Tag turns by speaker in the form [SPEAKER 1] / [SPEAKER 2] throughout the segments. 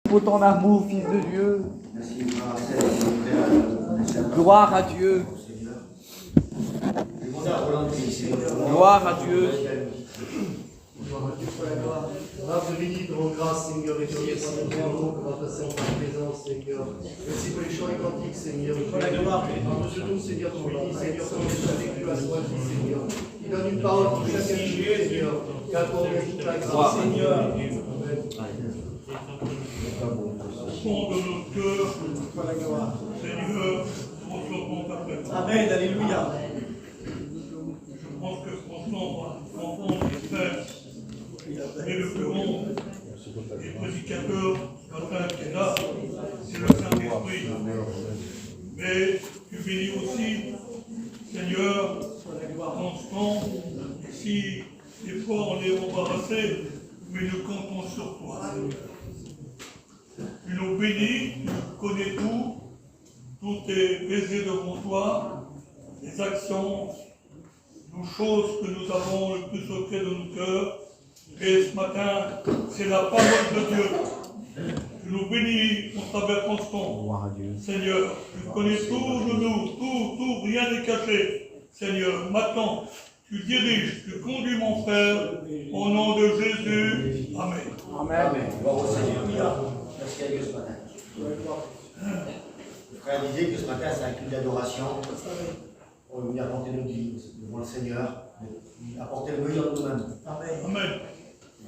[SPEAKER 1] pour ton amour, Fils de Dieu. Gloire à Dieu. Gloire à Dieu.
[SPEAKER 2] Grâce bénie, te rends grâce, Seigneur, et te remercie pour ta présence, Seigneur. Merci pour les chants et cantiques, Seigneur. Pour la gloire, par-dessus tout, Seigneur, ton béni, Seigneur, comme tu as vécu à soi, Seigneur. Il donne une parole pour chacun de nous, Seigneur. Qu'accorde toute la grâce, Seigneur. Amen.
[SPEAKER 3] Fond de notre cœur, Seigneur, transformons ta présence.
[SPEAKER 2] Amen, alléluia.
[SPEAKER 3] Je pense que franchement, on va entendre les frères et le feront, les prédicateurs, ce matin qui est là, c'est le Saint-Esprit. Mais tu bénis aussi, Seigneur, Constant, si des fois on est embarrassé, mais nous comptons sur toi. Tu nous bénis, tu connais tout est baisé devant toi, les actions, nos choses que nous avons le plus secret de nos cœurs. Et ce matin, c'est la parole de Dieu. Tu nous bénis, mon travers constant. Seigneur, tu connais tout de nous, tout, rien n'est caché. Seigneur, maintenant, tu diriges, tu conduis mon frère, au nom de Jésus. Amen.
[SPEAKER 4] Amen. Gloire au Seigneur. Merci à Dieu ce matin. Le frère disait que ce matin, c'est un culte d'adoration. On va venir apporter notre vie devant le Seigneur, apporter le meilleur de nous-mêmes.
[SPEAKER 3] Amen.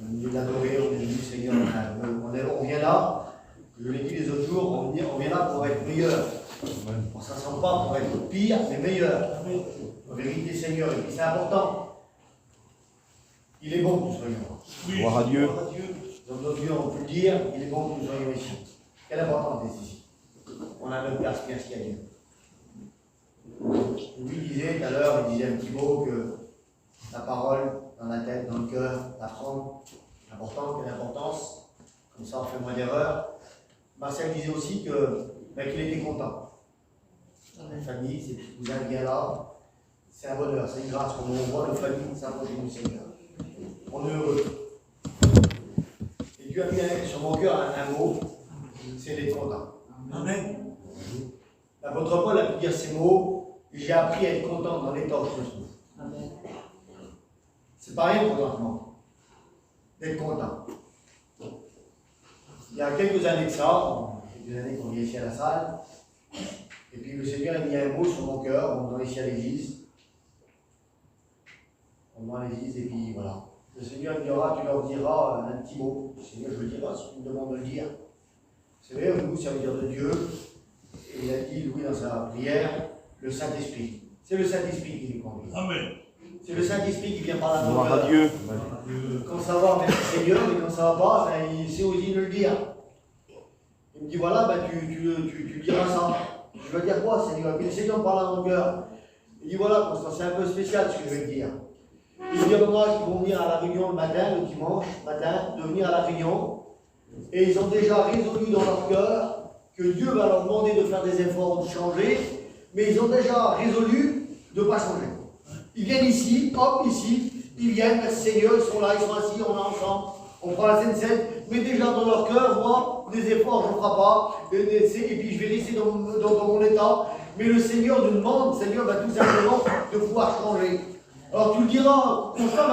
[SPEAKER 4] On est l'adorer, on est venu, Seigneur. On vient là, je l'ai dit les autres jours, on vient là pour être meilleur. On ne s'assemble pas pour être pire, mais meilleur. En vérité, Seigneur, et puis c'est important. Il est bon que nous soyons là.
[SPEAKER 3] Oui.
[SPEAKER 1] Gloire à Dieu.
[SPEAKER 4] Dans nos yeux, on peut le dire, il est bon que nous soyons ici. Quelle importance est ici. On a notre place, merci à Dieu. Lui disait tout à l'heure, il disait un petit mot que la parole, dans la tête, dans le cœur, l'apprendre, important, quelle importance, comme ça on fait moins d'erreurs. Marcel disait aussi que, qu'il était content. La famille, c'est que vous êtes bien là, c'est un bonheur, c'est une grâce quand on voit nos familles s'approcher du Seigneur. On est heureux. Et Dieu a mis sur mon cœur un mot, c'est d'être content.
[SPEAKER 2] Amen.
[SPEAKER 4] L'apôtre Paul a pu dire ces mots, j'ai appris à être content dans l'état où je me trouve.
[SPEAKER 2] Amen.
[SPEAKER 4] C'est pareil présentement, d'être content. Il y a quelques années de ça, quelques années qu'on vient ici à la salle, et puis le Seigneur a mis un mot sur mon cœur, on va ici à l'église. On va à l'église et puis voilà. Le Seigneur me dira, tu leur diras un petit mot. Le Seigneur, je le dirai si tu me demandes de le dire. Vous savez, nous, ça veut dire de Dieu. Et il a dit, Louis, dans sa prière, le Saint-Esprit. C'est le Saint-Esprit qui nous conduit.
[SPEAKER 3] Amen.
[SPEAKER 4] C'est le Saint-Esprit qui vient par la
[SPEAKER 1] Gloire à
[SPEAKER 4] cœur.
[SPEAKER 1] Dieu.
[SPEAKER 4] Quand ça va, merci Seigneur, mais quand ça va pas, il sait aussi nous le dire. Il me dit, voilà, tu diras ça. Je veux dire quoi, Seigneur? Et puis le Seigneur me parle à mon cœur. Il dit, voilà, Constant, c'est un peu spécial ce que je vais te dire. Il y a des gens qui vont venir à la réunion le matin, le dimanche matin, de venir à la réunion, et ils ont déjà résolu dans leur cœur que Dieu va leur demander de faire des efforts, de changer, mais ils ont déjà résolu de ne pas changer. Ils viennent ici, hop, ici, ils viennent, merci Seigneur, ils sont là, ils sont assis, on est ensemble, on prend la scène, mais déjà dans leur cœur, moi, des efforts, je ne ferai pas, et puis je vais rester dans mon état, mais le Seigneur nous demande, Seigneur, tout simplement, de pouvoir changer. Alors tu le diras, Constant,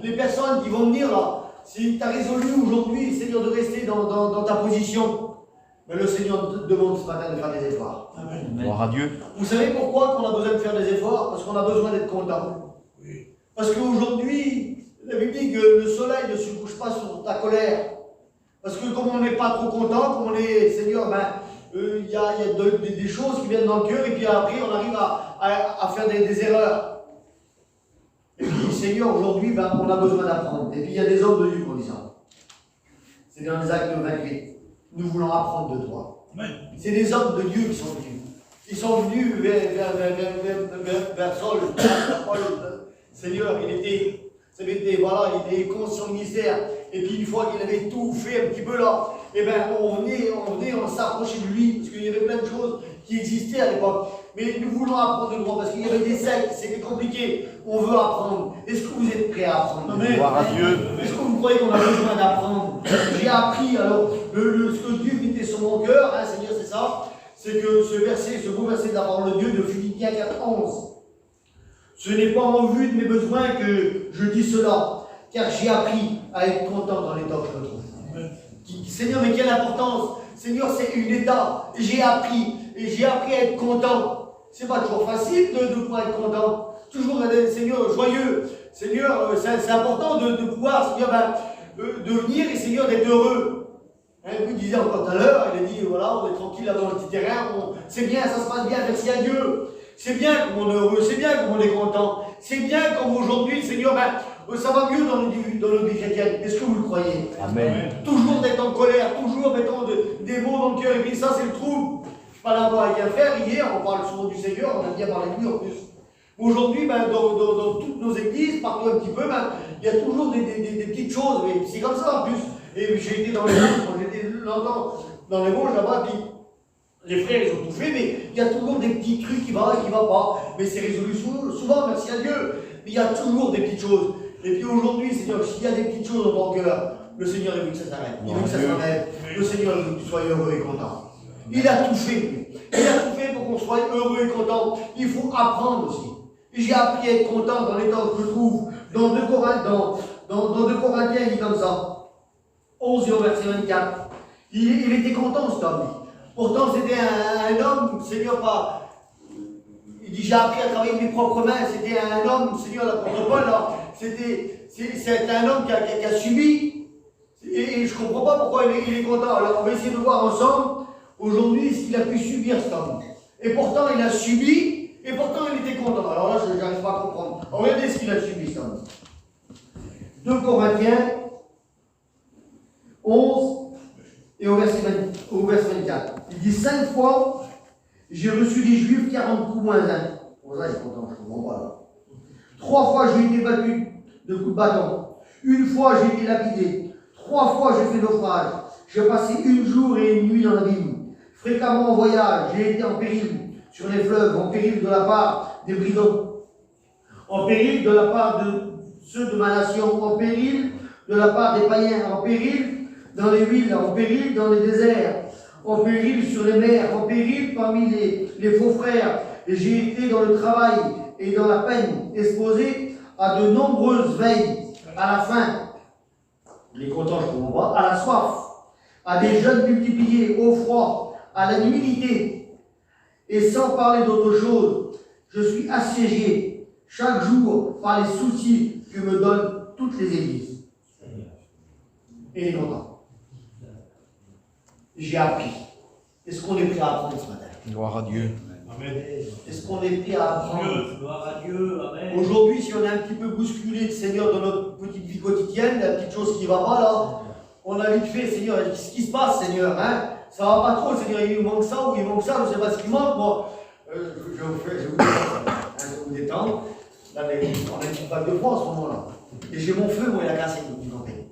[SPEAKER 4] les personnes qui vont venir là, si tu as résolu aujourd'hui, Seigneur, de rester dans ta position, mais le Seigneur te demande ce matin de faire des efforts.
[SPEAKER 3] Amen.
[SPEAKER 1] Gloire à Dieu.
[SPEAKER 4] Vous savez pourquoi on a besoin de faire des efforts? Parce qu'on a besoin d'être content.
[SPEAKER 3] Oui.
[SPEAKER 4] Parce qu'aujourd'hui, la Bible dit que le soleil ne se couche pas sur ta colère. Parce que comme on n'est pas trop content, comme on est, Seigneur, il y a des choses qui viennent dans le cœur, et puis après on arrive à faire des erreurs. Et puis, Seigneur, aujourd'hui, on a besoin d'apprendre. Et puis, il y a des hommes de Dieu qui disent ça. C'est dans les actes 28. Nous voulons apprendre de toi.
[SPEAKER 3] Amen.
[SPEAKER 4] C'est des hommes de Dieu qui sont venus. Ils sont venus vers Saul, Paul. Seigneur, il était conscient du ministère. Et puis, une fois qu'il avait tout fait un petit peu là, on venait, on s'approchait de lui, parce qu'il y avait plein de choses qui existaient à l'époque. Mais nous voulons apprendre le droit parce qu'il y avait des sectes, c'était compliqué. On veut apprendre. Est-ce que vous êtes prêts à apprendre?
[SPEAKER 1] Gloire à Dieu.
[SPEAKER 4] Est-ce que vous croyez qu'on a besoin d'apprendre? J'ai appris, alors, ce que Dieu mettait sur mon cœur, hein, Seigneur, c'est ça, c'est que ce verset, ce beau verset de la parole de Dieu de Philippiens 4:11. Ce n'est pas en vue de mes besoins que je dis cela, car j'ai appris à être content dans l'état que je me trouve. Seigneur, mais quelle importance! Seigneur, c'est une étape. J'ai appris à être content. C'est pas toujours facile de pouvoir être content. Toujours, Seigneur, joyeux. Seigneur, c'est important de pouvoir, Seigneur, de venir et Seigneur d'être heureux. Hein, il disait encore tout à l'heure, il a dit, voilà, on est tranquille là dans le petit terrain, c'est bien, ça se passe bien, merci à Dieu. C'est bien comme on est heureux, c'est bien comme on est content. C'est bien comme aujourd'hui, Seigneur, ça va mieux dans notre vie chrétienne. Est-ce que vous le croyez?
[SPEAKER 1] Amen.
[SPEAKER 4] Toujours d'être en colère, toujours mettant des mots dans le cœur, et puis ça c'est le trouble. Je suis pas là avec un frère, hier on parle souvent du Seigneur, on a bien parlé de lui en plus. Aujourd'hui, dans toutes nos églises, partout un petit peu, il y a toujours des petites choses, mais c'est comme ça en plus. Et j'ai été dans les Vosges, quand j'étais longtemps dans les Vosges là-bas, puis les frères ils ont tout fait, mais il y a toujours des petits trucs qui vont pas. Mais c'est résolu souvent, merci à Dieu. Mais il y a toujours des petites choses. Et puis aujourd'hui, Seigneur, s'il y a des petites choses dans ton cœur, le Seigneur il veut que ça s'arrête. Il veut que ça s'arrête. Le Seigneur il veut que tu sois heureux et content. Il a tout fait, lui. Il a tout fait pour qu'on soit heureux et content. Il faut apprendre aussi. J'ai appris à être content dans les temps que je trouve. Dans 2 Corinthiens, il dit comme ça. 11 et au verset 24. Il était content, cet homme. Pourtant, c'était un homme, Seigneur, pas. Il dit, j'ai appris à travailler avec mes propres mains. C'était un homme, Seigneur, l'apôtre Paul, là. C'est un homme qui a subi. Et je ne comprends pas pourquoi il est content. Alors, on va essayer de voir ensemble, aujourd'hui, ce qu'il a pu subir, cet homme. Et pourtant, il a subi, et pourtant, il était content. Alors là, je n'arrive pas à comprendre. Regardez ce qu'il a subi, cet homme. 2 Corinthiens 11 et au verset 24. Il dit 5 fois, j'ai reçu des Juifs 40 coups moins 1. Pour ça, il est content, je ne comprends pas là. 3 fois, j'ai été battu de coups de bâton. 1 fois, j'ai été lapidé. 3 fois, j'ai fait naufrage. J'ai passé 1 jour et 1 nuit dans l'abîme. Fréquemment en voyage, j'ai été en péril sur les fleuves, en péril de la part des brigands, en péril de la part de ceux de ma nation, en péril de la part des païens, en péril dans les villes, en péril dans les déserts, en péril sur les mers, en péril parmi les faux frères. Et j'ai été dans le travail et dans la peine, exposé à de nombreuses veilles, à la faim, les contents, je ne comprends pas, à la soif, à des jeûnes multipliés, au froid, à la nudité, et sans parler d'autre chose, je suis assiégé chaque jour par les soucis que me donnent toutes les églises. Et il est content. J'ai appris. Est-ce qu'on est prêt à apprendre ce matin?
[SPEAKER 1] Gloire à Dieu.
[SPEAKER 3] Amen.
[SPEAKER 4] Est-ce qu'on est prêt à apprendre?
[SPEAKER 5] Gloire à Dieu, amen.
[SPEAKER 4] Aujourd'hui, si on est un petit peu bousculé, Seigneur, dans notre petite vie quotidienne, la petite chose qui ne va pas là, on a vite fait, Seigneur, ce qui se passe, Seigneur, hein? Ça va pas trop, Seigneur, il manque ça ou il manque ça, je ne sais pas ce qui manque. Bon, je vais vous détendre. Là, on a une petite vague de froid en ce moment-là. Et j'ai mon feu, moi, il a cassé, vous comptez.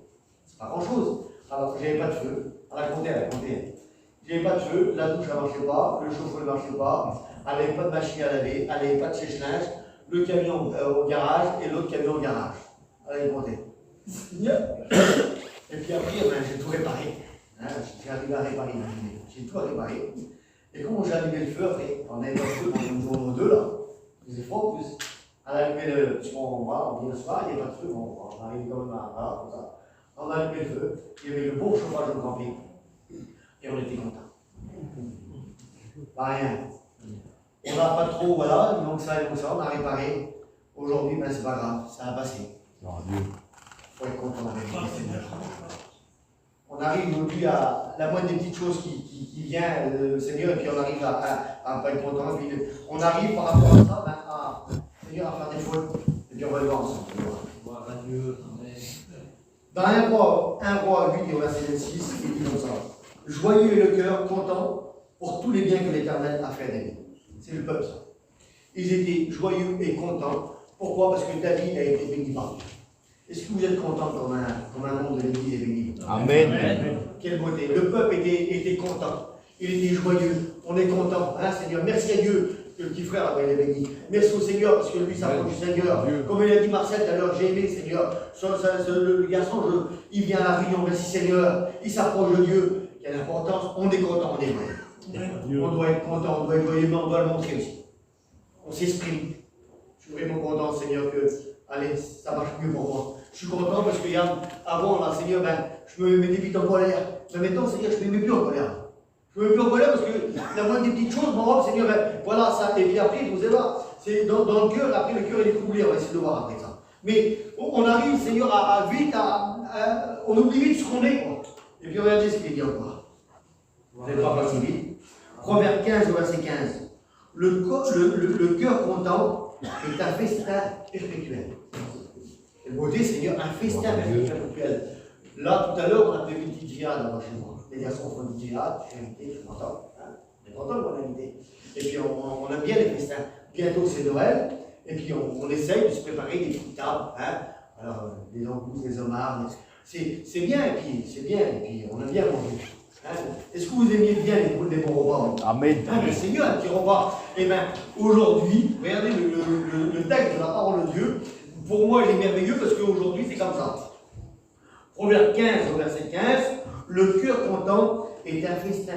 [SPEAKER 4] C'est pas grand-chose. Alors, j'avais pas de feu. Elle a compté. J'avais pas de feu, la douche ne marchait pas, le chauffe-eau ne marchait pas, elle n'avait pas de machine à laver, elle n'avait pas de sèche-linge, le camion au garage et l'autre camion au garage. Elle avait compté. Et puis après, j'ai tout réparé. Hein, j'ai arrivé à réparer, j'ai tout réparé. Et comment j'ai allumé le feu après? On avait pas de feu dans nos deux là. Il faisait froid en plus. Elle a allumé le. On vient le soir, il n'y a pas de feu, on arrive quand même à. Voilà, comme ça. On a allumé le feu, il y avait le bon chauffage au camping. Et on était contents. Pas rien. On n'a pas trop, voilà, il manque ça, on a réparé. Aujourd'hui, ben c'est pas grave, ça a passé.
[SPEAKER 1] Gloire à Dieu.
[SPEAKER 4] Il faut être content avec le Seigneur. On arrive aujourd'hui à la moindre des petites choses qui vient, le Seigneur, et puis on arrive à pas être content. Et puis on arrive par rapport à ça, Seigneur, à faire des fautes. Et puis on va le voir ensemble.
[SPEAKER 5] Gloire à Dieu, amen.
[SPEAKER 4] Dans 1 Roi 8 et au verset 26, il dit comme ça. Joyeux est le cœur, content pour tous les biens que l'Éternel a fait à David. C'est le peuple, ça. Ils étaient joyeux et contents. Pourquoi? Parce que David a été béni par Dieu. Est-ce que vous êtes contents comme un membre de l'Église est béni?
[SPEAKER 1] Amen.
[SPEAKER 4] Quelle beauté. Le peuple était content. Il était joyeux. On est content. Hein, Seigneur, merci à Dieu. que le petit frère, il est béni. Merci au Seigneur, parce que lui s'approche du Seigneur. Comme il a dit Marcel tout à l'heure, j'ai aimé le Seigneur. Le garçon, il vient à la réunion, merci Seigneur. Il s'approche de Dieu. Quelle importance, on est content, on est vrai. On doit être content, on doit être joyeux, mais on doit le montrer aussi. On s'exprime. Je suis vraiment content, Seigneur, que, allez, ça marche mieux pour moi. Je suis content parce que, regarde, avant, là, Seigneur, je me mettais vite en colère. Mais maintenant, Seigneur, je ne me mets plus en colère. Je ne me mets plus en colère parce que la moindre des petites choses, mon Seigneur, voilà, ça. Et puis après, vous allez voir, c'est dans le cœur, après, le cœur, il est troublé, on va essayer de voir après ça. Mais on arrive, Seigneur, à vite, on oublie vite ce qu'on est, quoi. Et puis regardez ce qu'il dit encore. Vous n'allez pas passer vite. Proverbe 15, verset 15. Le cœur content est un festin perpétuel. Et beauté, Seigneur, un festin perpétuel. Là, tout à l'heure, on a fait une petite djihad là-bas chez moi. Les garçons font du djihad, je suis invité, je suis content. Hein, on est content de mon invité. Et puis on aime bien les festins. Bientôt c'est Noël. Et puis on essaye de se préparer des petites tables. Hein. Alors, des langoustes, des homards. C'est bien, et puis c'est bien, et puis on aime bien manger. Hein. Est-ce que vous aimiez bien les bons repas?
[SPEAKER 1] Amen.
[SPEAKER 4] Hein, mais Seigneur, un petit repas. Et bien, aujourd'hui, regardez le texte de la parole de Dieu. Pour moi, il est merveilleux parce qu'aujourd'hui, c'est comme ça. Proverbe 15, verset 15, le cœur content est un festin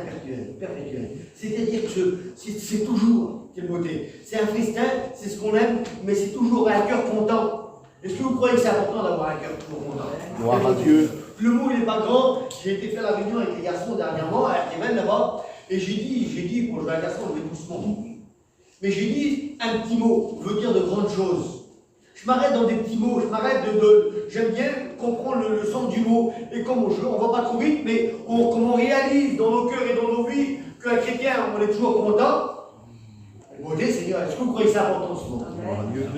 [SPEAKER 4] perpétuel. C'est-à-dire que c'est toujours, quelle beauté, c'est un festin, c'est ce qu'on aime, mais c'est toujours un cœur content. Est-ce que vous croyez que c'est important d'avoir un cœur toujours content?
[SPEAKER 1] Gloire à Dieu.
[SPEAKER 4] Le mot, il n'est pas grand. J'ai été faire la réunion avec les garçons dernièrement, à Clément là-bas, et j'ai dit, pour le garçon, je vais doucement. Mais j'ai dit, un petit mot veut dire de grandes choses. Je m'arrête dans des petits mots, j'aime bien comprendre le sens du mot. Et comme on ne va pas trop vite, mais comme on réalise dans nos cœurs et dans nos vies qu'un chrétien, on est toujours content. Beauté, Seigneur, est-ce que vous croyez que c'est important ce mot?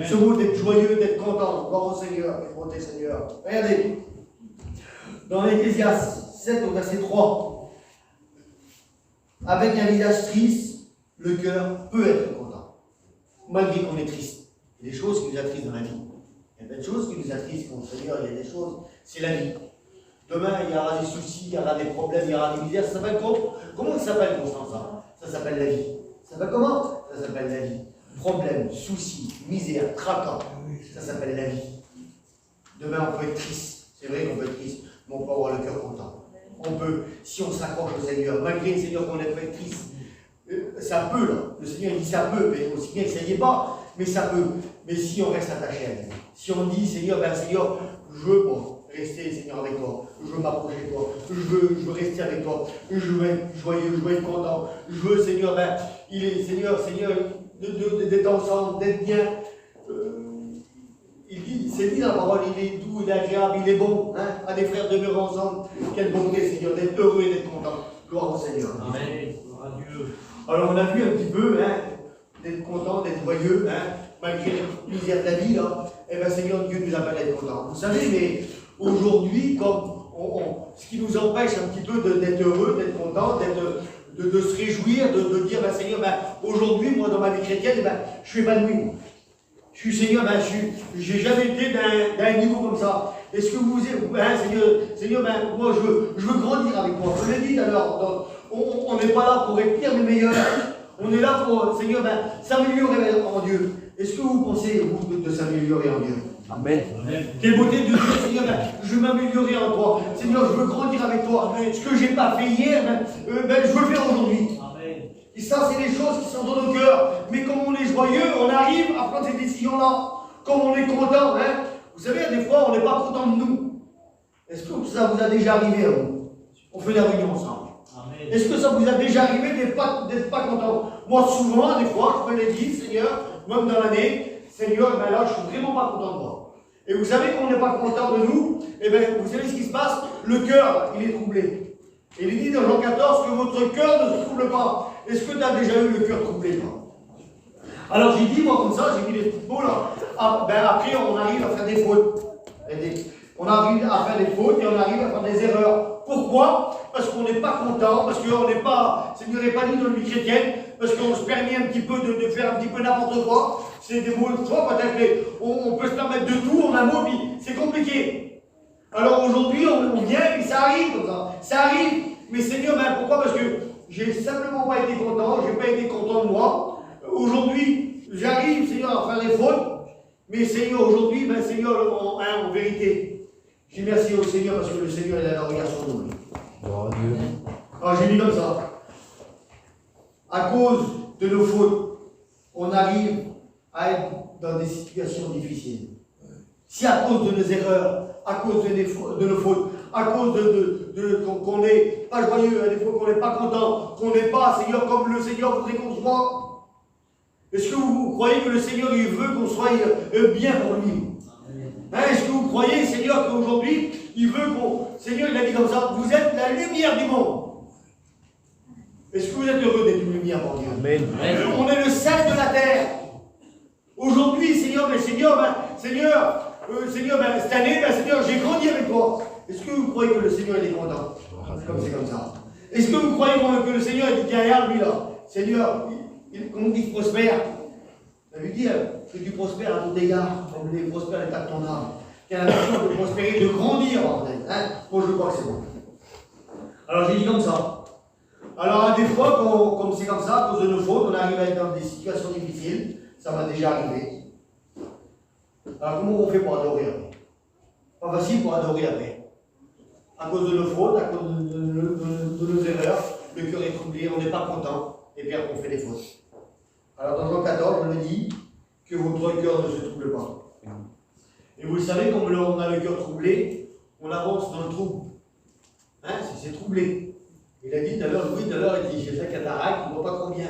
[SPEAKER 4] Ce mot d'être joyeux, d'être content. Gloire au Seigneur, beauté Seigneur. Regardez, dans l'Ecclésiaste 7 au verset 3, avec un visage triste, le cœur peut être content, malgré qu'on est triste. Il y a des choses qui nous attristent dans la vie. Il y a plein de choses qui nous attristent, mon Seigneur, il y a des choses, c'est la vie. Demain, il y aura des soucis, il y aura des problèmes, il y aura des misères. Ça s'appelle comment ça s'appelle, Constance? Ça s'appelle la vie. Ça s'appelle comment? Ça s'appelle la vie. Problèmes, soucis, misère, tracas, ça s'appelle la vie. Demain, on peut être triste. C'est vrai qu'on peut être triste, mais on peut avoir le cœur content. On peut, si on s'accroche au Seigneur, malgré le Seigneur qu'on est triste, ça peut, là. Le Seigneur il dit ça peut, mais aussi bien que ça n'y est pas, mais ça peut. Mais si on reste attaché à lui, si on dit Seigneur, Seigneur, je veux rester, Seigneur, avec toi, je veux m'approcher de toi, je veux rester avec toi, je veux être joyeux, je veux être content, je veux, Seigneur, Seigneur, d'être ensemble, d'être bien. C'est dit dans la parole, il est doux, il est agréable, il est bon, hein, à des frères demeurer ensemble. Quelle bonté, Seigneur, d'être heureux et d'être content. Gloire au Seigneur.
[SPEAKER 5] Amen. Gloire à Dieu.
[SPEAKER 4] Alors on a vu un petit peu, hein, d'être content, d'être joyeux, hein, malgré les misères de la vie, là. Eh bien Seigneur, Dieu nous appelle à être content. Vous savez, mais aujourd'hui, comme ce qui nous empêche un petit peu d'être heureux, d'être content, de se réjouir, de dire, Seigneur, aujourd'hui, moi, dans ma vie chrétienne, je suis épanoui. Je suis Seigneur, je n'ai jamais été d'un niveau comme ça. Est-ce que vous Seigneur, moi je veux grandir avec toi. Je l'ai dit alors, on n'est pas là pour être pire mais meilleur. On est là pour, Seigneur, s'améliorer en Dieu. Est-ce que vous pensez, vous, de s'améliorer en Dieu?
[SPEAKER 1] Amen.
[SPEAKER 4] Quelle beauté de Dieu, Seigneur, je veux m'améliorer en toi. Seigneur, je veux grandir avec toi. Ce que je n'ai pas fait hier, je veux le faire aujourd'hui. Et ça, c'est des choses qui sont dans nos cœurs. Mais comme on est joyeux, on arrive à prendre ces décisions-là. Comme on est content, hein. Vous savez, des fois, on n'est pas content de nous. Est-ce que ça vous a déjà arrivé à vous? On fait la réunion ensemble. Est-ce que ça vous a déjà arrivé d'être pas content? Moi, souvent, des fois, je me l'ai dit, Seigneur, même dans l'année, Seigneur, là, je suis vraiment pas content de moi. Et vous savez qu'on n'est pas content de nous, et bien, vous savez ce qui se passe? Le cœur, il est troublé. Et il est dit dans Jean 14 que votre cœur ne se trouble pas. Est-ce que tu as déjà eu le cœur troublé, toi? Alors j'ai dit, moi comme ça, j'ai mis les petits mots là. Après, on arrive à faire des fautes. On arrive à faire des fautes et on arrive à faire des erreurs. Pourquoi? Parce qu'on n'est pas content, parce qu'on n'est pas, Seigneur n'est pas dit dans la vie chrétienne, parce qu'on se permet un petit peu de faire un petit peu n'importe quoi. C'est des mots de foi, peut-être, on peut se permettre de tout en un mot, puis c'est compliqué. Alors aujourd'hui, on vient et ça arrive comme ça. Ça arrive. Mais Seigneur, pourquoi? Parce que j'ai simplement pas été content, j'ai pas été content de moi. aujourd'hui, j'arrive, Seigneur, à faire des fautes, mais Seigneur, aujourd'hui, ben, Seigneur, en vérité, je dis merci au Seigneur parce que le Seigneur, il a la regard sur nous.
[SPEAKER 1] Gloire à Dieu.
[SPEAKER 4] Alors, j'ai mis comme ça. À cause de nos fautes, on arrive à être dans des situations difficiles. Si à cause de nos erreurs, à cause de nos fautes, à cause qu'on n'est pas joyeux, à des fois qu'on n'est pas content, qu'on n'est pas, Seigneur, comme le Seigneur voudrait qu'on soit, est-ce que vous croyez que le Seigneur, il veut qu'on soit bien pour lui? Hein, est-ce que vous croyez, Seigneur, qu'aujourd'hui, il veut qu'on... Seigneur, il a dit comme ça, vous êtes la lumière du monde. Est-ce que vous êtes heureux d'être une lumière pour Dieu?
[SPEAKER 1] Amen.
[SPEAKER 4] On est le sel de la terre. Aujourd'hui, Seigneur, Seigneur, cette année, Seigneur, j'ai grandi avec toi. Est-ce que vous croyez que le Seigneur est content? Comme c'est comme ça. Est-ce que vous croyez que le Seigneur est derrière lui là? Seigneur, comment il prospère? Ça veut dire que tu prospères à tout égard, comme il prospère à l'état de ton âme. Qu'il y a la mission de prospérer, de grandir, bordel. Hein? Moi, je crois que c'est bon. Alors, j'ai dit comme ça. Alors, des fois, comme c'est comme ça, à cause de nos fautes, on arrive à être dans des situations difficiles. Ça m'est déjà arrivé. Alors, comment on fait pour adorer après? Pas facile pour adorer après. À cause de nos fautes, à cause de nos erreurs, le cœur est troublé, on n'est pas content, et puis après on fait des fautes. Alors, dans Jean 14, on le dit que votre cœur ne se trouble pas. Et vous le savez, comme on a le cœur troublé, on avance dans le trouble. Hein, c'est troublé. Il a dit tout à l'heure, Louis, tout à l'heure, il dit, j'ai fait cataracte, il ne voit pas trop bien.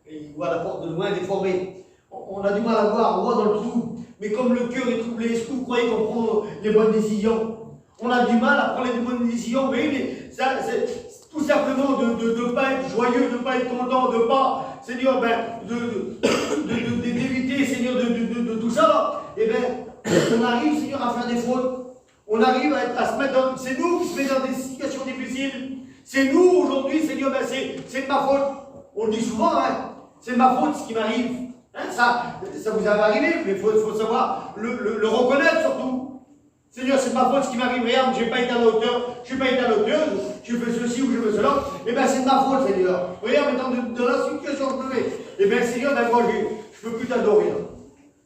[SPEAKER 4] Et il voit la porte de loin déformée. On a du mal à voir, on voit dans le trou. Mais comme le cœur est troublé, est-ce que vous croyez qu'on prend les bonnes décisions? On a du mal à prendre les bonnes décisions, mais ça, c'est tout simplement de ne pas être joyeux, de ne pas être content, de ne pas, Seigneur, d'éviter, Seigneur, de tout ça. Et bien, on arrive, Seigneur, à faire des fautes. On arrive à se mettre dans... C'est nous qui se mettons dans des situations difficiles. C'est nous, aujourd'hui, Seigneur, c'est de ma faute. On le dit souvent, hein. C'est de ma faute ce qui m'arrive. Hein, ça vous avait arrivé, mais il faut savoir le reconnaître surtout. Seigneur, c'est ma faute ce qui m'arrive, regarde, je n'ai pas été à la hauteur, je fais ceci ou je fais cela. Eh bien, c'est de ma faute, Seigneur. Regarde, maintenant, dans la situation que je me mets. Eh bien, Seigneur, moi, je ne peux plus t'adorer.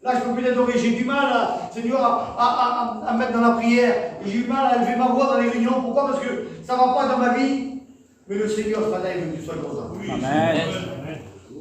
[SPEAKER 4] Là, je ne peux plus t'adorer. J'ai du mal, Seigneur, à me mettre dans la prière. J'ai du mal à élever ma voix dans les réunions. Pourquoi? Parce que ça ne va pas dans ma vie. Mais le Seigneur, ce matin, il veut que tu sois content.
[SPEAKER 1] Amen.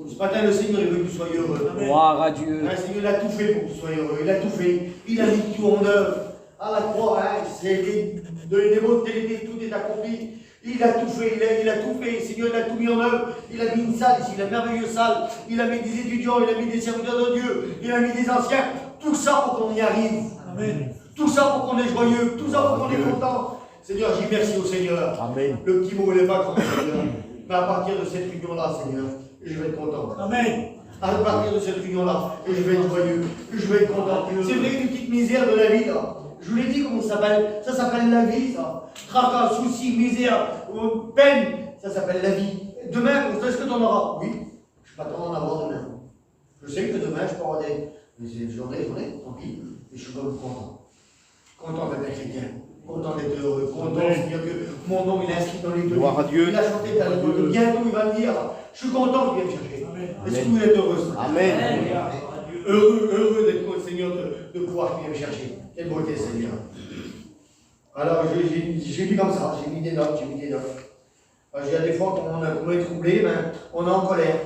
[SPEAKER 4] Ce matin, le Seigneur, il veut que tu sois heureux.
[SPEAKER 1] Gloire à Dieu.
[SPEAKER 4] Le Seigneur, il a tout fait pour que tu sois heureux. Il a tout fait. Il a mis tout en œuvre. À la croix, hein, de les mots de télé, tout est accompli. Il a tout fait, il a tout fait. Le Seigneur, il a tout mis en œuvre. Il a mis une salle ici, une merveilleuse salle. Il a mis des étudiants, il a mis des serviteurs de Dieu. Il a mis des anciens. Tout ça pour qu'on y arrive. Amen. Tout ça pour qu'on est joyeux. Tout ça pour qu'on est content. Seigneur, j'y merci au Seigneur. Amen. Le petit mot, il n'est pas grand, Seigneur. Mais à partir de cette union-là, Seigneur, je vais être content. Amen. À partir de cette union-là, je vais être joyeux. Je vais être content. C'est vrai, une petite misère de la vie, là. Je vous l'ai dit comment ça s'appelle. Ça s'appelle la vie, ça. Tracas, soucis, misère, peine. Ça s'appelle la vie. Demain, est-ce que tu en auras? Oui. Je ne vais pas t'en avoir demain. Je sais que demain, je peux avoir des journées, tant pis. Mais je suis comme content. Content d'être chrétien. Content d'être heureux. Content de dire que mon nom, il est inscrit dans les deux.
[SPEAKER 1] Gloire à Dieu.
[SPEAKER 4] Il a chanté tout à l'heure. Bientôt, il va me dire, je suis content qu'il vienne me chercher. Est-ce que vous êtes heureux ce matin?
[SPEAKER 1] Amen.
[SPEAKER 4] Heureux d'être le Seigneur, de pouvoir venir me chercher. Quelle beauté, Seigneur. Alors, j'ai mis comme ça, j'ai mis des notes. Il y a des fois, quand on est troublé, on est en colère.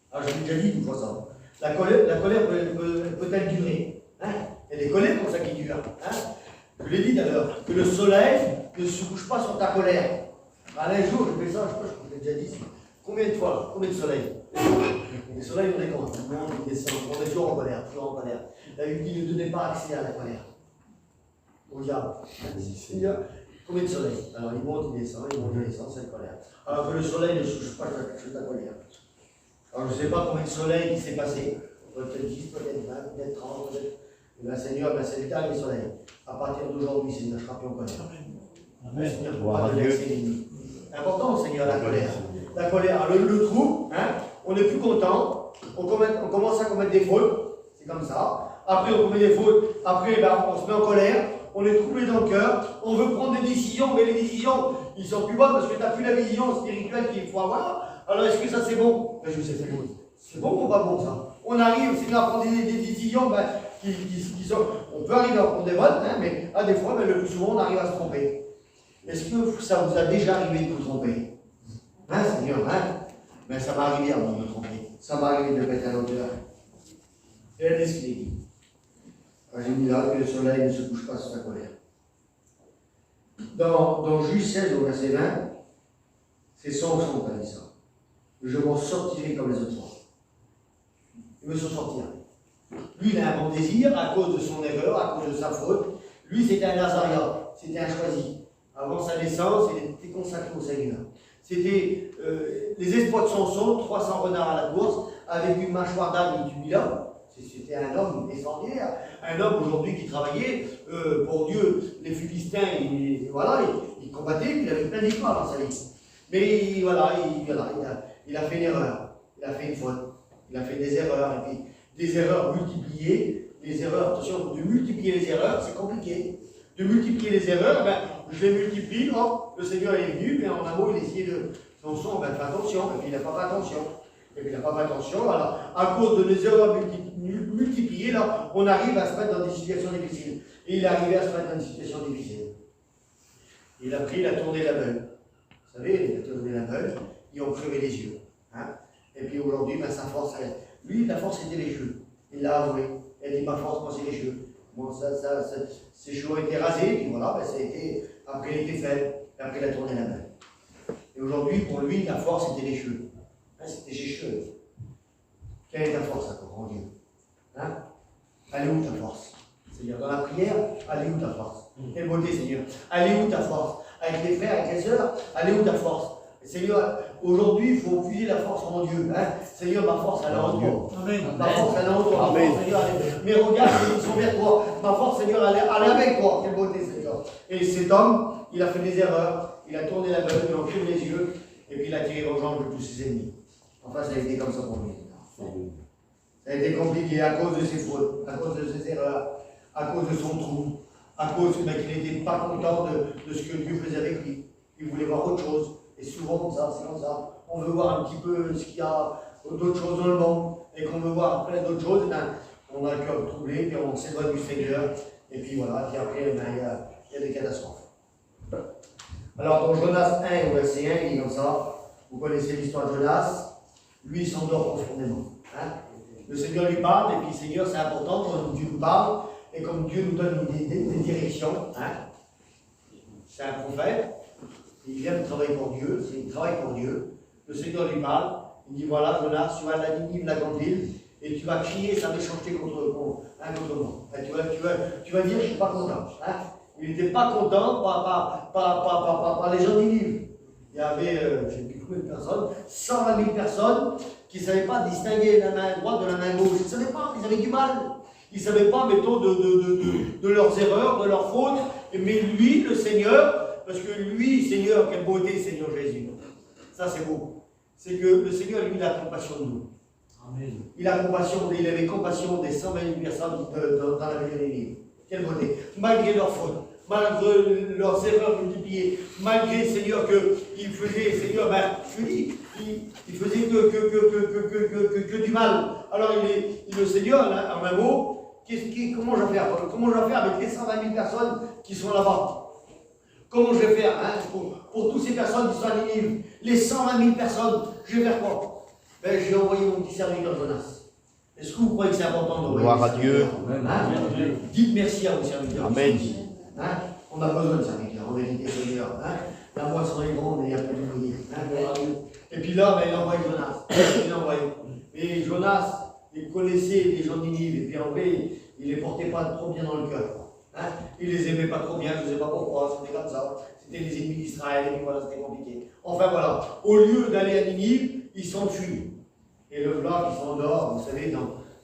[SPEAKER 4] Alors, je l'ai déjà dit une fois ça. La colère peut-elle durer? Hein? Il y a des colères comme ça qui durent. Hein? Je l'ai dit tout à l'heure, que le soleil ne se couche pas sur ta colère. Un jour, je fais ça, je l'ai déjà dit. Combien de fois? Combien de soleils? Les soleils, on les compte. On est toujours en colère, La Bible dit ne donnez pas accès à la colère. Au diable. Seigneur, combien de soleils? Alors il monte, il descend, cette colère. Alors que le soleil ne touche pas sur ta colère. Alors je ne sais pas combien de soleils il s'est passé. Peut-être 10, peut-être 20, peut-être 30, peut-être. Et bien Seigneur, c'est le dernier soleil. À partir d'aujourd'hui, Seigneur, je ne serai plus en colère. Amen. Seigneur, pour pas donner accès l'ennemi. Important, Seigneur, la colère. La colère, le trou, hein, on n'est plus content, on commence à commettre des fautes, c'est comme ça. Après, on commet des fautes, après, on se met en colère, on est troublé dans le cœur, on veut prendre des décisions, mais les décisions, ils sont plus bonnes parce que tu n'as plus la vision spirituelle qu'il faut avoir. Alors, est-ce que ça c'est bon? Ben, je sais, C'est bon ou pas bon ça? On arrive, c'est à prendre des décisions qui sont. On peut arriver à prendre des bonnes, hein, mais à des fois, le plus souvent, on arrive à se tromper. Est-ce que ça vous a déjà arrivé de vous tromper? Hein, Seigneur, hein? Ben, ça m'est arrivé avant de me tromper. Ça m'est arrivé de mettre à l'auteur. Et regardez ce qu'il est dit. J'ai mis là que le soleil ne se couche pas sur sa colère. Dans Juge 16 au verset 20, c'est son qui a dit ça. Je m'en sortirai comme les autres fois. Il veut s'en sortir. Lui, il a un bon désir à cause de son erreur, à cause de sa faute. Lui, c'était un Lazaria, c'était un choisi. Avant sa naissance, il était consacré au Seigneur. C'était les exploits de Samson, 300 renards à la course, avec une mâchoire d'âne et 8000 hommes. C'était un homme extraordinaire, un homme aujourd'hui qui travaillait pour Dieu. Les Philistins, il combattait, puis il avait plein d'histoires dans sa vie. Mais voilà, il a fait une erreur, il a fait une faute, il a fait des erreurs, et puis des erreurs multipliées. Les erreurs, attention, de multiplier les erreurs, c'est compliqué. De multiplier les erreurs, je les multiplie, hop, le Seigneur est venu, mais en un mot, il a essayé de. Samson, fais attention, et puis il n'a pas fait attention. Et puis il n'a pas fait attention, alors à cause de les erreurs multipliées, là, on arrive à se mettre dans des situations difficiles. Et il est arrivé à se mettre dans une situation difficile. Il a pris, il a tourné la meule. Vous savez, il a tourné la meule, ils ont crevé les yeux. Hein? Et puis aujourd'hui, sa force, lui, la force c'était les cheveux. Il l'a avoué. Il a dit, ma force, moi, c'est les cheveux. Bon, ses cheveux ont été rasés, puis voilà, ça a été, après il était faible, et après il a tourné la meule. Et aujourd'hui, pour lui, la force c'était les cheveux. Hein, c'était ses cheveux. Quelle est ta force, encore, grand Dieu? Hein? Elle est où ta force? C'est-à-dire, dans la prière, elle est où ta force? Quelle beauté, Seigneur. Elle est où ta force? Avec les frères, avec les sœurs, elle est où ta force? Seigneur, aujourd'hui, il faut puiser la force en Dieu. Hein? Seigneur, ma force, elle est en Dieu.
[SPEAKER 5] Amen.
[SPEAKER 4] Ma force, elle est en toi.
[SPEAKER 1] Amen.
[SPEAKER 4] Seigneur, mes regards, ils sont vers toi. Ma force, Seigneur, elle est avec toi. Quelle beauté, Seigneur. Et cet homme, il a fait des erreurs, il a tourné la gueule, il a enculé les yeux, et puis il a tiré vengeance de tous ses ennemis. Enfin, ça a été comme ça pour lui. Ça a été compliqué à cause de ses fautes, à cause de ses erreurs, à cause de son trou, à cause qu'il n'était pas content de ce que Dieu faisait avec lui. Il voulait voir autre chose. Et souvent, comme ça, c'est comme ça. On veut voir un petit peu ce qu'il y a d'autres choses dans le monde, et qu'on veut voir plein d'autres choses, on a le cœur troublé, puis on s'éloigne du Seigneur, et puis voilà, puis après, il y a des catastrophes. Alors, dans Jonas 1 au verset 1, il dit comme ça, vous connaissez l'histoire de Jonas, lui, il s'endort profondément. Hein? Le Seigneur lui parle, et puis Seigneur, c'est important quand Dieu nous parle, et comme Dieu nous donne des directions. Hein? C'est un prophète, il vient de travailler pour Dieu, c'est un travail pour Dieu. Le Seigneur lui parle, il dit voilà, Jonas, tu vas à la Ninive, la grande ville, et tu vas crier sa méchanceté contre moi. Tu vas dire, je ne suis pas content. Hein? Il n'était pas content par les gens de Ninive. Il y avait, je ne sais plus combien de personnes, 120 000 personnes qui ne savaient pas distinguer la main droite de la main gauche. Ils ne savaient pas, ils avaient du mal. Ils ne savaient pas, mettons, de leurs erreurs, de leurs fautes. Mais lui, le Seigneur, parce que lui, Seigneur, quelle beauté, Seigneur Jésus. Ça, c'est beau. C'est que le Seigneur, lui, il a compassion de nous.
[SPEAKER 5] Amen.
[SPEAKER 4] Il avait compassion des 120 000 personnes dans la ville de Ninive. Quelle beauté. Malgré leurs fautes, malgré leurs erreurs multipliées, malgré, Seigneur, qu'ils faisaient, Seigneur, je dis, il faisait que du mal. Alors, le Seigneur, là, en un mot, comment je vais faire? Comment je vais faire avec les 120 000 personnes qui sont là-bas? Comment je vais faire pour toutes ces personnes qui sont à Ninive? Les 120 000 personnes, je vais faire quoi? J'ai envoyé mon petit serviteur Jonas. Est-ce que vous croyez que c'est important d'envoyer?
[SPEAKER 1] Gloire à Dieu.
[SPEAKER 4] Hein? Dites merci à vos serviteurs.
[SPEAKER 1] Amen.
[SPEAKER 4] Hein? On a besoin de serviteurs, en vérité, Seigneur. Hein? La moisson est grande et il n'y a plus de moyen. Et puis là, il envoie Jonas. Il envoie. Et Jonas, il connaissait les gens de Ninive. Et puis en vrai, il ne les portait pas trop bien dans le cœur. Hein? Il les aimait pas trop bien, je ne sais pas pourquoi, c'était comme ça. C'était les ennemis d'Israël, et puis voilà, c'était compliqué. Enfin voilà, au lieu d'aller à Ninive, ils s'enfuient. Et le plat qui s'endort, vous savez,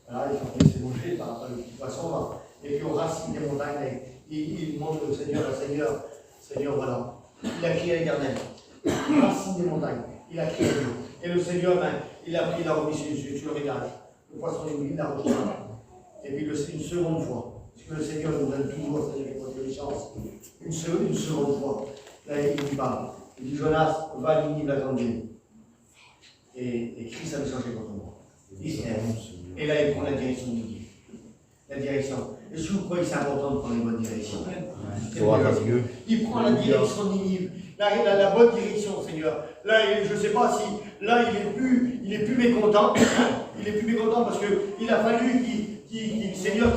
[SPEAKER 4] voilà, il faut laisser manger par le petit poisson, là. Et puis aux racines des montagnes, il demande au Seigneur, Seigneur, voilà. Il a crié à l'Éternel. Les racines des montagnes, il a crié à Dieu. Et le Seigneur, il a pris la remis sur le rivage. Le poisson, il l'a rejeté. Et puis une seconde fois. Parce que le Seigneur nous donne toujours des chances. Une seconde fois. Là, il lui parle. Il dit Jonas, va à Ninive, la grande ville. Et crie sa méchanceté contre moi. Il se lève. Et là, il prend la direction de Dieu. La direction. Est-ce que vous croyez que c'est important de prendre les bonnes directions?
[SPEAKER 1] Gloire à Dieu.
[SPEAKER 4] Il prend la direction de Ninive. La bonne direction, Seigneur. Là, je ne sais pas si, là, il est plus mécontent. Il est plus mécontent parce qu'il a fallu Seigneur,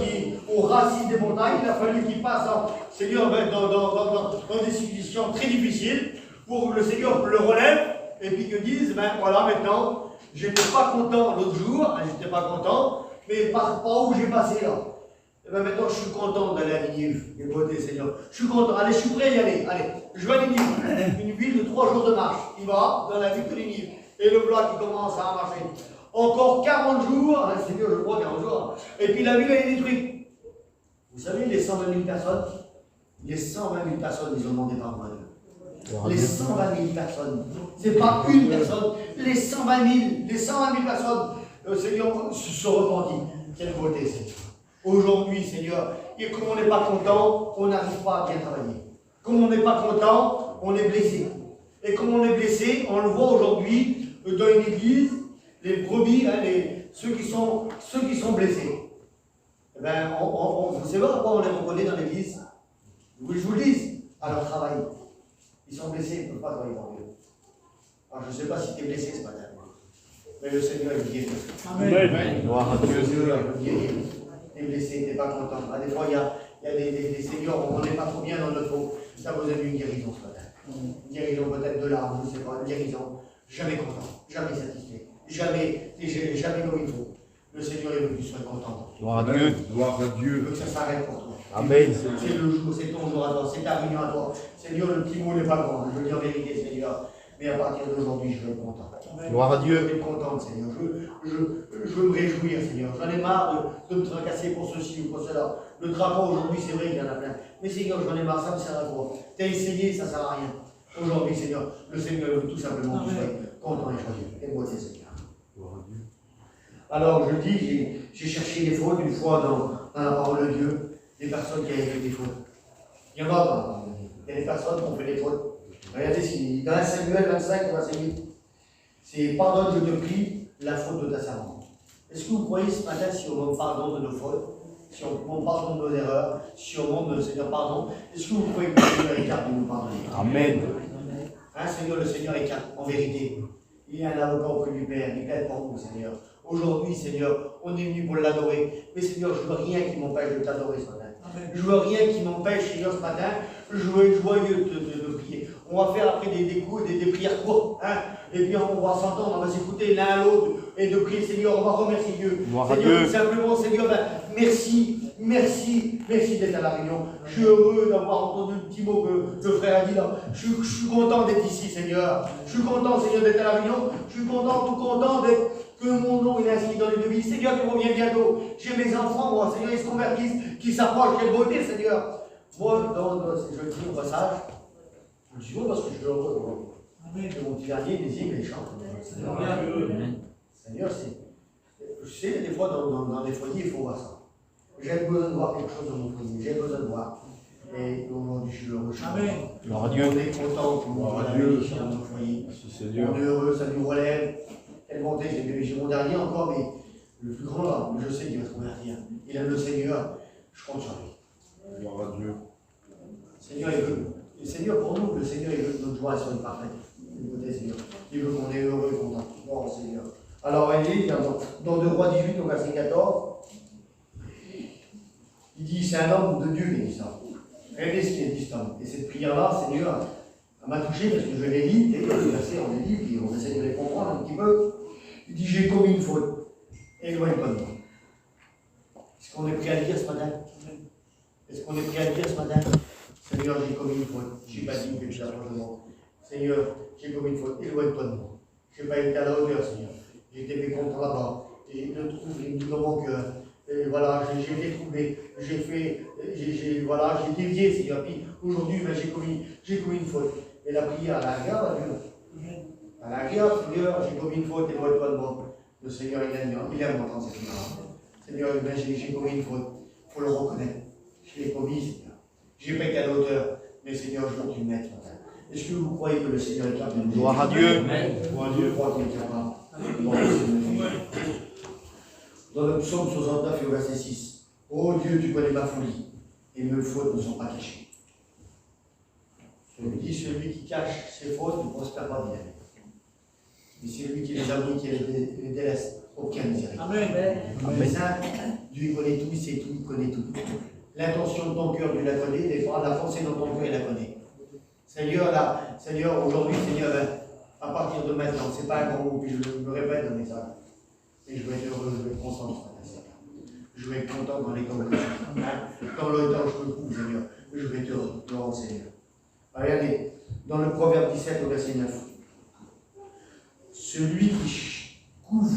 [SPEAKER 4] aux racines des montagnes, il a fallu qu'il passe, Seigneur, dans des situations très difficiles pour que le Seigneur le relève et puis que dise, ben voilà, maintenant, je n'étais pas content l'autre jour, je n'étais pas content, mais par où j'ai passé là. Et bien maintenant, je suis content d'aller à Ninive, et beauté, Seigneur. Je suis content, allez, je suis prêt à y aller. Allez, je vais à Ninive, une ville de 3 jours de marche. Il va dans la ville de Ninive. Et le blanc qui commence à marcher. Encore 40 jours, Seigneur, je crois 40 jours, et puis la ville est détruite. Vous savez, les 120 000 personnes, ils ont demandé pardon à Dieu. Les 120 000 personnes, c'est pas une personne, les 120 000 personnes, le Seigneur se repentit. Quelle beauté, Seigneur. Aujourd'hui, Seigneur, et comme on n'est pas content, on n'arrive pas à bien travailler. Comme on n'est pas content, on est blessé. Et comme on est blessé, on le voit aujourd'hui dans une église, les brebis, ceux qui sont blessés. Eh ben, vous savez à quoi on les reconnaît dans l'église? Je vous le dis, à leur travail. Ils sont blessés, ils ne peuvent pas travailler pour Dieu. Alors je ne sais pas si tu es blessé ce matin, mais le Seigneur est guéri.
[SPEAKER 1] Amen. Gloire à Dieu.
[SPEAKER 4] Le Seigneur est guéri. Tu es blessé, tu n'es pas content. Des fois, il y a des seigneurs, on n'est pas trop bien dans notre eau. Ça vous a eu une guérison ce matin. Une guérison peut-être de larmes, je ne sais pas, une guérison. Jamais content, jamais satisfait. Jamais comme il faut. Le Seigneur est venu, tu sois content.
[SPEAKER 1] Gloire à Dieu.
[SPEAKER 6] Gloire à
[SPEAKER 4] Je
[SPEAKER 6] Dieu.
[SPEAKER 4] veux que ça s'arrête pour toi.
[SPEAKER 1] Amen.
[SPEAKER 4] C'est le jour, c'est ton jour à toi, c'est ta réunion à toi. Seigneur, le petit mot n'est pas grand, je veux dire en vérité, Seigneur. Mais à partir d'aujourd'hui, je veux être content.
[SPEAKER 1] Gloire à
[SPEAKER 4] Je
[SPEAKER 1] Dieu.
[SPEAKER 4] veux être content, Seigneur. Je veux me réjouir, Seigneur. J'en ai marre de me tracasser pour ceci ou pour cela. Le drapeau aujourd'hui, c'est vrai qu'il y en a plein. Mais Seigneur, j'en ai marre, ça me sert à quoi? Tu as essayé, ça ne sert à rien. Aujourd'hui, Seigneur, le Seigneur veut tout simplement que tu sois content et joyeux. Et moi, Seigneur. Alors, je dis, j'ai cherché des fautes une fois dans la parole de Dieu, des personnes qui avaient fait des fautes. Il y en a dans la parole de Dieu. Il y a des personnes qui ont fait des fautes. Regardez, dans 1 Samuel 25, verset 8, c'est pardonne, je te prie, la faute de ta servante. Est-ce que vous croyez ce matin, si on demande pardon de nos fautes, si on demande pardon de nos erreurs, si on demande Seigneur pardon, est-ce que vous croyez que le Seigneur est capable de nous pardonner?
[SPEAKER 1] Amen.
[SPEAKER 4] Hein, Seigneur, le Seigneur est capable, en vérité. Il y a un avocat auprès du Père, il plaide pour vous, Seigneur. Aujourd'hui, Seigneur, on est venu pour l'adorer. Mais Seigneur, je ne veux rien qui m'empêche de t'adorer ce matin. Je ne veux rien qui m'empêche, Seigneur, ce matin, je veux être joyeux de prier. On va faire après des prières courtes. Hein, et puis on va s'entendre, on va s'écouter l'un à l'autre et de prier, Seigneur, on va remercier Dieu.
[SPEAKER 1] Gloire à
[SPEAKER 4] Seigneur,
[SPEAKER 1] Dieu.
[SPEAKER 4] tout simplement, Seigneur, merci d'être à la réunion. Je suis heureux d'avoir entendu le petit mot que le frère a dit là. Je suis content d'être ici, Seigneur. Je suis content, Seigneur, d'être à la réunion. Je suis content que mon nom est inscrit dans les devis. Seigneur, tu reviens bientôt. J'ai mes enfants, moi, Seigneur, ils se convertissent, qui s'approchent. Quelle beauté, Seigneur. Moi, je le dis au passage, je suis heureux parce que je suis heureux. Que mon petit dernier, les hymnes, les chants. Seigneur, je sais, des fois, dans les foyers, il faut voir ça. J'ai besoin de voir quelque chose dans mon foyer. J'ai besoin de voir. Et aujourd'hui, je suis heureux.
[SPEAKER 1] Gloire à Dieu.
[SPEAKER 4] On est content que nous voit la bénédiction dans notre foyer. On est heureux, ça nous relève. Quelle bonté, j'ai mon dernier encore, mais le plus grand là, je sais qu'il va se convertir. Il aime le Seigneur, je compte sur lui.
[SPEAKER 6] Gloire à Dieu.
[SPEAKER 4] Seigneur, il veut. Le Seigneur, pour nous, le Seigneur, il veut que notre joie soit parfaite. Écoutez, Seigneur. Il veut qu'on est heureux et content. Oh, Seigneur. Alors, il dit, dans 2 Rois 18, au verset 14, il dit, c'est un homme de Dieu qui dit ça. Regardez ce qu'il dit, cet homme. Et cette prière-là, Seigneur, elle m'a touché parce que je l'ai dit, et les versets, on les dit, puis on essaie de les comprendre un petit peu. Il dit, j'ai commis une faute. Éloigne-toi de moi. Est-ce qu'on est prêt à le dire ce matin? Est-ce qu'on est prêt à le dire ce matin? Seigneur, j'ai commis une faute. Je n'ai pas dit que tu t'approches de moi. Seigneur, j'ai commis une faute. Éloigne-toi de moi. Je n'ai pas été à la hauteur, Seigneur. J'ai été mécontent là-bas. Et le trouble est dans mon cœur. Et voilà, j'ai été troublé. Voilà, j'ai dévié, Seigneur. Puis aujourd'hui, ben, j'ai commis une faute. Et la prière, elle a agréable à Dieu. Elle a agréable, Seigneur, j'ai commis une faute. Éloigne-toi de moi. Le Seigneur, il aime entendre cette prière. Seigneur, ben, j'ai commis une faute. Il faut le reconnaître. Je l'ai commis, Seigneur. Je n'ai pas été à la hauteur, mais Seigneur, je veux que tu me mettes. Est-ce que vous croyez que le Seigneur est capable de nous aider?
[SPEAKER 1] Gloire à Dieu.
[SPEAKER 4] Gloire à Dieu. Je crois qu'il est capable. Dans le psaume 69 et au verset 6. Ô Dieu, tu connais ma folie, et mes fautes ne sont pas cachées. Je me dis, celui qui cache ses fautes ne prospère pas bien. Mais celui qui les avoue, qui les délaisse, aucun miséricorde.
[SPEAKER 5] Amen.
[SPEAKER 4] Ça, Dieu connaît tout, il sait tout, il connaît tout. L'intention de ton cœur, Dieu la connaît, des fois, la pensée dans ton cœur, il la connaît. Seigneur, aujourd'hui, Seigneur, à partir de maintenant, c'est pas un grand mot, puis je me répète dans mes actes. Et je vais être heureux, je vais être content ce matin, Seigneur. Je vais être content dans les temps que dans le temps que je me trouve, Seigneur. Je vais être heureux, Laurent, Seigneur. Regardez, dans le Proverbe 17 au verset 9. Celui qui couvre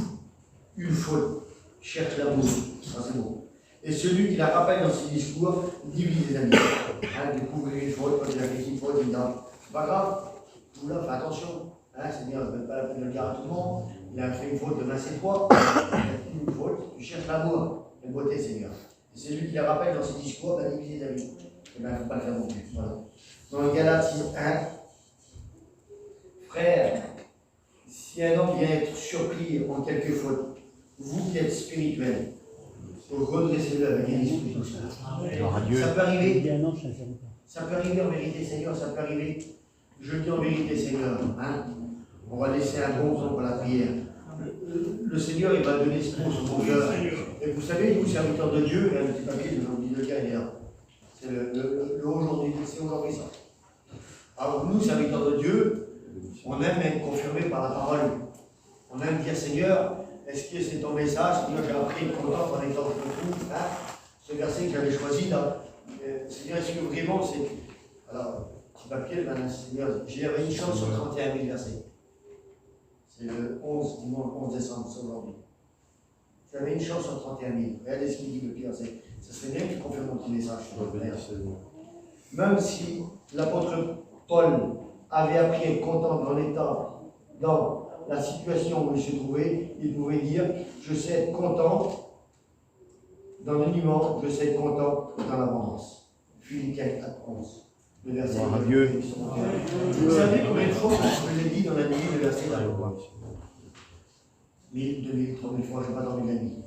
[SPEAKER 4] une faute cherche l'amour. Ça, c'est bon. Et celui qui la rappelle dans ses discours divise les amis. De couvrir une faute, quand il a fait une faute, il dit c'est pas grave, tout là, fais attention. C'est bien, je ne vais pas la peine de le dire à tout le monde. Il a fait une faute de 27 fois. Il a fait une faute, tu cherches l'amour, la beauté, Seigneur. Et celui qui la rappelle dans ses discours, divise les amis. Et bien, il ne faut pas le faire non plus. Voilà. Dans le Galates 1, frère, si un homme vient être surpris en quelque faute, vous qui êtes spirituels, redressez-le avec un esprit douceur.
[SPEAKER 1] Gloire à Dieu.
[SPEAKER 4] Ça peut arriver. Ça peut arriver en vérité, Seigneur, ça peut arriver. Je dis en vérité, Seigneur. On va laisser un bon temps pour la prière. Le Seigneur, il va donner ce mot sur mon cœur. Et vous savez, nous, serviteurs de Dieu, il y a un petit papier, je vous dis le cas hier. C'est le aujourd'hui, c'est aujourd'hui ça. Alors nous, serviteurs de Dieu, on aime être confirmés par la parole. On aime dire, Seigneur, est-ce que c'est ton message? Seigneur, j'ai appris le content pendant les temps que je me trouve. Ce verset que j'avais choisi là. Seigneur, est-ce que vraiment c'est. Alors, petit papier, maintenant, Seigneur, j'avais une chance sur 31 000 versets. C'est le 11, dimanche 11 décembre, c'est aujourd'hui. J'avais une chance sur 31 000. Regardez ce qu'il dit le pire, c'est. Ça serait bien que tu confirmes mon petit message. Même si l'apôtre Paul avait appris à être content dans l'état, dans la situation où il se trouvait, il pouvait dire, je sais être content dans l'uniment, je sais être content dans l'abondance. Philippiens 4, 11. Le verset.
[SPEAKER 1] Gloire à Dieu.
[SPEAKER 4] Vous savez combien de fois je l'ai dit dans la nuit, le verset là? 1000, 2000, 3000 fois, je n'ai pas dormi la nuit.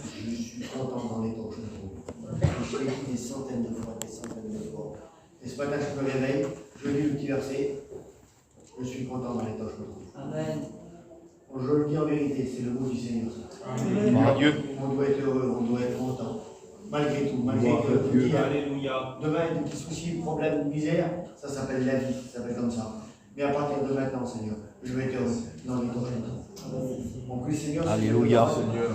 [SPEAKER 4] Je suis content dans l'état où je me trouve. Je l'ai dit des centaines de fois, des centaines de fois. Et ce matin, je me réveille, je lis le petit verset, je suis content dans l'état où je me trouve.
[SPEAKER 5] Amen.
[SPEAKER 4] Je le dis en vérité, c'est le mot du Seigneur.
[SPEAKER 1] Gloire à Dieu.
[SPEAKER 4] On doit être heureux, on doit être content. Malgré tout, malgré que
[SPEAKER 1] Dieu.
[SPEAKER 5] Alléluia.
[SPEAKER 4] demain, il y a des petits soucis, problèmes, misère, ça s'appelle la vie, ça s'appelle comme ça. Mais à partir de maintenant, Seigneur, je vais être heureux dans l'état où je me trouve. En plus, Seigneur,
[SPEAKER 1] Alléluia.
[SPEAKER 4] Seigneur,